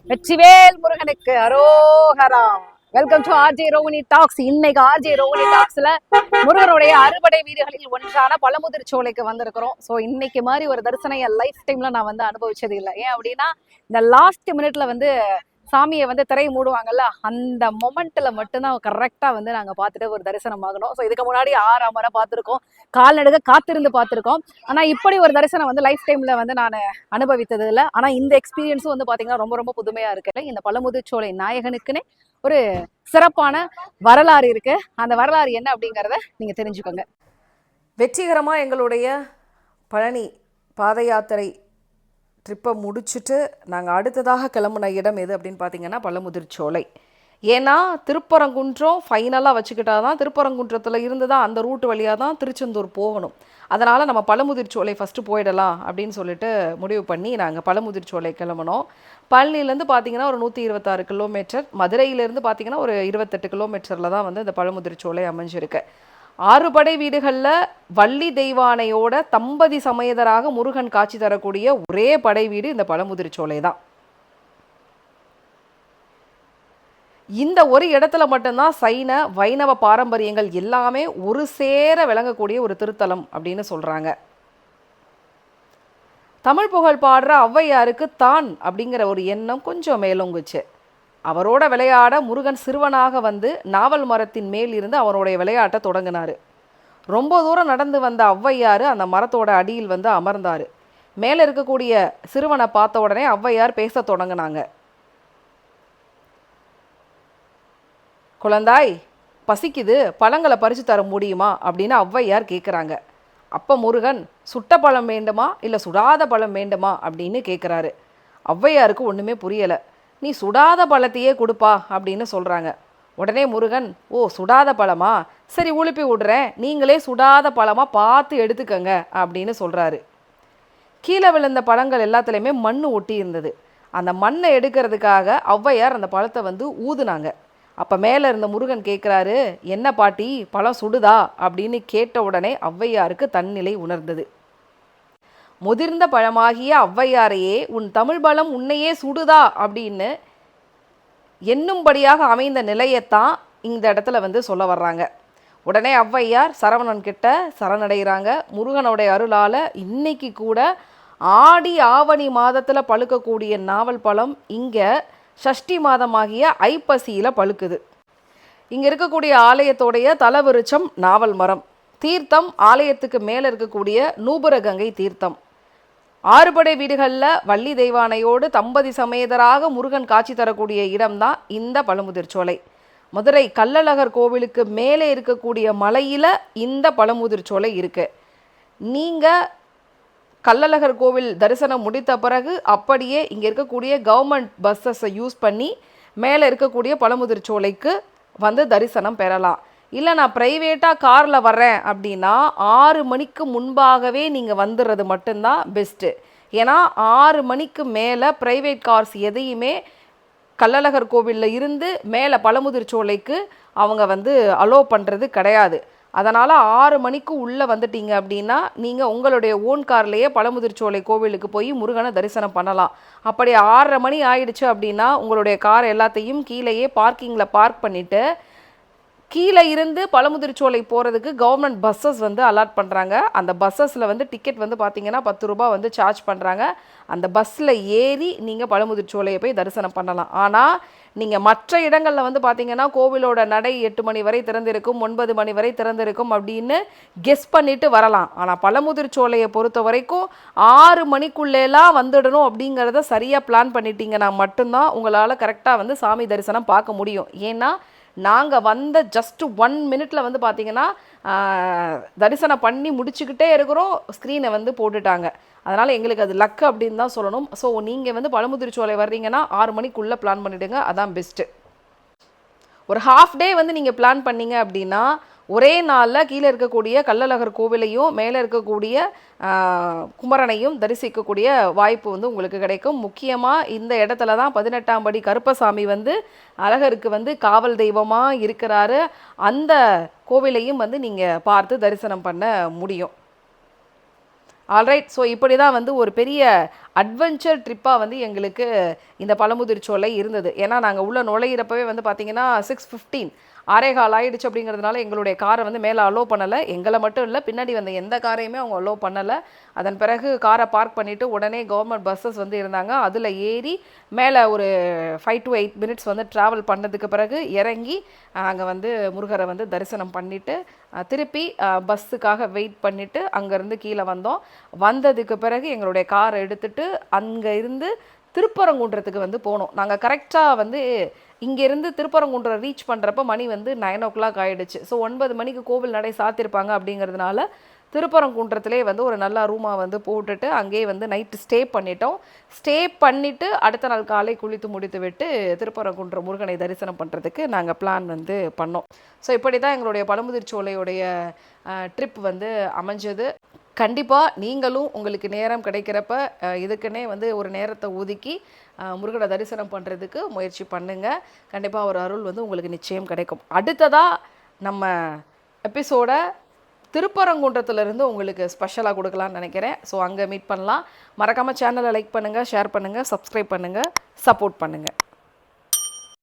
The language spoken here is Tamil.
வெற்றிவேல் முருகனுக்கு அரோகரா. Welcome to RJ Rohini talks. இன்னைக்கு ஆர்ஜே ரோகிணி டாக்ஸ்ல முருகனுடைய அறுபடை வீடுகளில் ஒன்றான பழமுதிர் சோலைக்கு வந்திருக்கிறோம். ஸோ இன்னைக்கு மாதிரி ஒரு தரிசனம் என் லைஃப் டைம்ல நான் அனுபவிச்சது இல்லை. ஏன் அப்படின்னா இந்த லாஸ்ட் மினிட்ல சாமியை திரை மூடுவாங்கல்ல, அந்த மொமெண்ட்ல மட்டும்தான் கரெக்டா நாங்க பார்த்துட்டு ஒரு தரிசனம் ஆகணும். ஸோ இதுக்கு முன்னாடி 6 முறை பார்த்துருக்கோம், கால்நடுக காத்திருந்து பார்த்துருக்கோம். ஆனா இப்படி ஒரு தரிசனம் லைஃப் டைம்ல நான் அனுபவித்தது இல்லை. ஆனா இந்த எக்ஸ்பீரியன்ஸும் பாத்தீங்கன்னா ரொம்ப ரொம்ப புதுமையா இருக்கு. இந்த பழமுதிர் சோலை நாயகனுக்குன்னு ஒரு சிறப்பான வரலாறு இருக்கு. அந்த வரலாறு என்ன அப்படிங்கறத நீங்க தெரிஞ்சுக்கோங்க. வெற்றிகரமா எங்களுடைய பழனி பாத யாத்திரை ட்ரிப்பை முடிச்சுட்டு நாங்கள் அடுத்ததாக கிளம்புன இடம் எது அப்படின்னு பார்த்தீங்கன்னா பழமுதிர் சோலை. ஏன்னா திருப்பரங்குன்றம் ஃபைனலாக வச்சுக்கிட்டா தான், திருப்பரங்குன்றத்தில் இருந்து தான் அந்த ரூட்டு வழியாக தான் திருச்செந்தூர் போகணும். அதனால் நம்ம பழமுதிர் சோலை ஃபஸ்ட்டு போயிடலாம் அப்படின்னு சொல்லிட்டு முடிவு பண்ணி நாங்கள் பழமுதிர் சோலை கிளம்பினோம். பழனிலேருந்து பார்த்தீங்கன்னா ஒரு 126 கிலோமீட்டர், மதுரையிலேருந்து பார்த்தீங்கன்னா ஒரு 28 கிலோமீட்டரில் தான் இந்த பழமுதிர் சோலை அமைஞ்சிருக்கு. 6 படை வீடுகளில் வள்ளி தெய்வானையோட தம்பதி சமேதராக முருகன் காட்சி தரக்கூடிய ஒரே படை வீடு இந்த பழமுதிர் சோலை தான். இந்த ஒரு இடத்துல மட்டும்தான் சைன வைணவ பாரம்பரியங்கள் எல்லாமே ஒரு சேர விளங்கக்கூடிய ஒரு திருத்தலம் அப்படின்னு சொல்றாங்க. தமிழ் புகழ் பாடுற ஔவையாருக்கு தான் அப்படிங்கிற ஒரு எண்ணம் கொஞ்சம் மேலோங்குச்சு. அவரோட விளையாட முருகன் சிறுவனாக நாவல் மரத்தின் மேல் இருந்து அவருடைய விளையாட்டை தொடங்கினார். ரொம்ப தூரம் நடந்து வந்த ஔவையார் அந்த மரத்தோட அடியில் அமர்ந்தார். மேலே இருக்கக்கூடிய சிறுவனை பார்த்த உடனே ஔவையார் பேச தொடங்கினாங்க. குழந்தாய், பசிக்குது, பழங்களை பறித்து தர முடியுமா அப்படின்னு ஔவையார் கேட்குறாங்க. அப்போ முருகன் சுட்ட பழம் வேண்டுமா இல்லை சுடாத பழம் வேண்டுமா அப்படின்னு கேட்குறாரு. ஔவையாருக்கு ஒன்றுமே புரியலை. நீ சுடாத பழத்தையே கொடுப்பா அப்படின்னு சொல்கிறாங்க. உடனே முருகன், ஓ சுடாத பழமா, சரி உழுப்பி விடுறேன், நீங்களே சுடாத பழமாக பார்த்து எடுத்துக்கங்க அப்படின்னு சொல்கிறாரு. கீழே விழுந்த பழங்கள் எல்லாத்துலேயுமே மண் ஒட்டி இருந்தது. அந்த மண்ணை எடுக்கிறதுக்காக ஔவையார் அந்த பழத்தை ஊதுனாங்க. அப்போ மேலே இருந்த முருகன் கேட்குறாரு, என்ன பாட்டி பழம் சுடுதா அப்படின்னு கேட்ட உடனே ஔவையாருக்கு தன்னிலை உணர்ந்தது. முதிர்ந்த பழமாகிய ஔவையாரையே உன் தமிழ் பலம் உன்னையே சுடுதா அப்படின்னு எண்ணும்படியாக அமைந்த நிலையத்தான் இந்த இடத்துல சொல்ல வர்றாங்க. உடனே ஔவையார் சரவணன் கிட்ட சரணடைகிறாங்க. முருகனுடைய அருளால் இன்னைக்கு கூட ஆடி ஆவணி மாதத்தில் பழுக்கக்கூடிய நாவல் பழம் இங்கே சஷ்டி மாதமாகிய ஐப்பசியில் பழுக்குது. இங்கே இருக்கக்கூடிய ஆலயத்தோடைய தலவிருச்சம் நாவல் மரம். தீர்த்தம் ஆலயத்துக்கு மேலே இருக்கக்கூடிய நூபுரகங்கை தீர்த்தம். 6 படை வீடுகளில் வள்ளி தெய்வானையோடு தம்பதி சமேதராக முருகன் காட்சி தரக்கூடிய இடம்தான் இந்த பழமுதிர் சோலை. மதுரை கள்ளழகர் கோவிலுக்கு மேலே இருக்கக்கூடிய மலையில் இந்த பழமுதிர் சோலை இருக்கு. நீங்கள் கள்ளழகர் கோவில் தரிசனம் முடித்த பிறகு அப்படியே இங்கே இருக்கக்கூடிய கவர்மெண்ட் பஸ்ஸஸை யூஸ் பண்ணி மேலே இருக்கக்கூடிய பழமுதிர் சோலைக்கு தரிசனம் பெறலாம். இல்லை நான் ப்ரைவேட்டாக காரில் வர்றேன் அப்படின்னா 6 மணிக்கு முன்பாகவே நீங்கள் வந்துடுறது மட்டும்தான் பெஸ்ட்டு. ஏன்னா 6 மணிக்கு மேலே ப்ரைவேட் கார்ஸ் எதையுமே கள்ளழகர் கோவிலில் இருந்து மேலே பழமுதிர் சோலைக்கு அவங்க அலோவ் பண்ணுறது கிடையாது. அதனால் 6 மணிக்கு உள்ளே வந்துட்டீங்க அப்படின்னா நீங்கள் உங்களுடைய ஓன் கார்லேயே பழமுதிர் சோலை கோவிலுக்கு போய் முருகனை தரிசனம் பண்ணலாம். அப்படி 6:30 மணி ஆயிடுச்சு அப்படின்னா உங்களுடைய கார் எல்லாத்தையும் கீழேயே பார்க்கிங்கில் பார்க் பண்ணிவிட்டு கீழே இருந்து பழமுதிர் சோலை போகிறதுக்கு கவர்மெண்ட் பஸ்ஸஸ் அலாட் பண்ணுறாங்க. அந்த பஸ்ஸஸில் டிக்கெட் பார்த்தீங்கன்னா 10 ரூபா சார்ஜ் பண்ணுறாங்க. அந்த பஸ்ஸில் ஏறி நீங்கள் பழமுதிர் சோலையை போய் தரிசனம் பண்ணலாம். ஆனால் நீங்கள் மற்ற இடங்களில் பார்த்தீங்கன்னா கோவிலோட நடை 8 மணி வரை திறந்திருக்கும், 9 மணி வரை திறந்திருக்கும் அப்படின்னு கெஸ் பண்ணிட்டு வரலாம். ஆனால் பழமுதிர் சோலையை பொறுத்த வரைக்கும் 6 மணிக்குள்ளேலாம் வந்துடணும் அப்படிங்கிறத சரியாக பிளான் பண்ணிட்டீங்கன்னா மட்டும்தான் உங்களால் கரெக்டாக சாமி தரிசனம் பார்க்க முடியும். ஏன்னா நாங்கள் ஜஸ்ட் 1 மினிட்ல பார்த்தீங்கன்னா தரிசனம் பண்ணி முடிச்சுக்கிட்டே இருக்கிறோம், ஸ்க்ரீனை போட்டுட்டாங்க. அதனால் எங்களுக்கு அது லக்கு அப்படின்னு தான் சொல்லணும். ஸோ நீங்கள் பழமுதிர் சோலை வர்றீங்கன்னா 6 மணிக்குள்ளே பிளான் பண்ணிவிடுங்க, அதான் பெஸ்ட்டு. ஒரு ஹாஃப் டே நீங்கள் பிளான் பண்ணீங்க அப்படின்னா ஒரே நாளில் கீழே இருக்கக்கூடிய கள்ளழகர் கோவிலையும் மேலே இருக்கக்கூடிய குமரனையும் தரிசிக்கக்கூடிய வாய்ப்பு உங்களுக்கு கிடைக்கும். முக்கியமாக இந்த இடத்துல தான் 18ஆம் படி கருப்பசாமி அழகருக்கு காவல் தெய்வமாக இருக்கிறாரு. அந்த கோவிலையும் நீங்கள் பார்த்து தரிசனம் பண்ண முடியும். ஆல்ரைட். ஸோ இப்படி தான் ஒரு பெரிய அட்வென்ச்சர் ட்ரிப்பாக வந்து எங்களுக்கு இந்த பழமுதிர்ச்சோலை இருந்தது. ஏன்னா நாங்கள் உள்ள நுழையிறப்பவே வந்து பார்த்தீங்கன்னா 6:15 ஆறேகால் ஆயிடுச்சு. அப்படிங்கிறதுனால எங்களுடைய காரை வந்து மேலே அலோவ் பண்ணலை. எங்களை மட்டும் இல்லை, பின்னாடி வந்த எந்த காரையுமே அவங்க அலோவ் பண்ணலை. அதன் பிறகு காரை பார்க் பண்ணிவிட்டு உடனே கவர்மெண்ட் பஸ்ஸஸ் வந்து இருந்தாங்க, அதில் ஏறி மேலே ஒரு 5 to 8 minutes வந்து ட்ராவல் பண்ணதுக்கு பிறகு இறங்கி அங்கே வந்து முருகரை வந்து தரிசனம் பண்ணிவிட்டு திருப்பி பஸ்ஸுக்காக வெயிட் பண்ணிவிட்டு அங்கேருந்து கீழே வந்தோம். வந்ததுக்கு பிறகு எங்களுடைய காரை எடுத்துகிட்டு அங்கே இருந்து திருப்பரங்குன்றத்துக்கு வந்து போனோம். நாங்கள் கரெக்டாக வந்து இங்கேருந்து திருப்பரங்குன்றம் ரீச் பண்ணுறப்ப மணி வந்து 9 o'clock ஆகிடுச்சு. ஸோ 9 மணிக்கு கோவில் நடை சாத்திருப்பாங்க. அப்படிங்கிறதுனால திருப்பரங்குன்றத்திலே வந்து ஒரு நல்ல ரூமாக வந்து போட்டுட்டு அங்கேயே வந்து நைட்டு ஸ்டே பண்ணிட்டோம். ஸ்டே பண்ணிவிட்டு அடுத்த நாள் காலை குளித்து முடித்து விட்டு திருப்பரங்குன்றம் முருகனை தரிசனம் பண்ணுறதுக்கு நாங்கள் பிளான் வந்து பண்ணோம். ஸோ இப்படி தான் எங்களுடைய பழமுதிர்ச்சோலையுடைய ட்ரிப் வந்து அமைஞ்சது. கண்டிப்பாக நீங்களும் உங்களுக்கு நேரம் கிடைக்கிறப்ப இதுக்குன்னே வந்து ஒரு நேரத்தை ஒதுக்கி முருகனை தரிசனம் பண்ணுறதுக்கு முயற்சி பண்ணுங்கள். கண்டிப்பாக ஒரு அருள் வந்து உங்களுக்கு நிச்சயம் கிடைக்கும். அடுத்ததாக நம்ம எபிசோடை திருப்பரங்குன்றத்துலேருந்து உங்களுக்கு ஸ்பெஷலாக கொடுக்கலான்னு நினைக்கிறேன். ஸோ அங்கே மீட் பண்ணலாம். மறக்காமல் சேனலை லைக் பண்ணுங்கள், ஷேர் பண்ணுங்கள், சப்ஸ்கிரைப் பண்ணுங்கள், சப்போர்ட் பண்ணுங்கள்.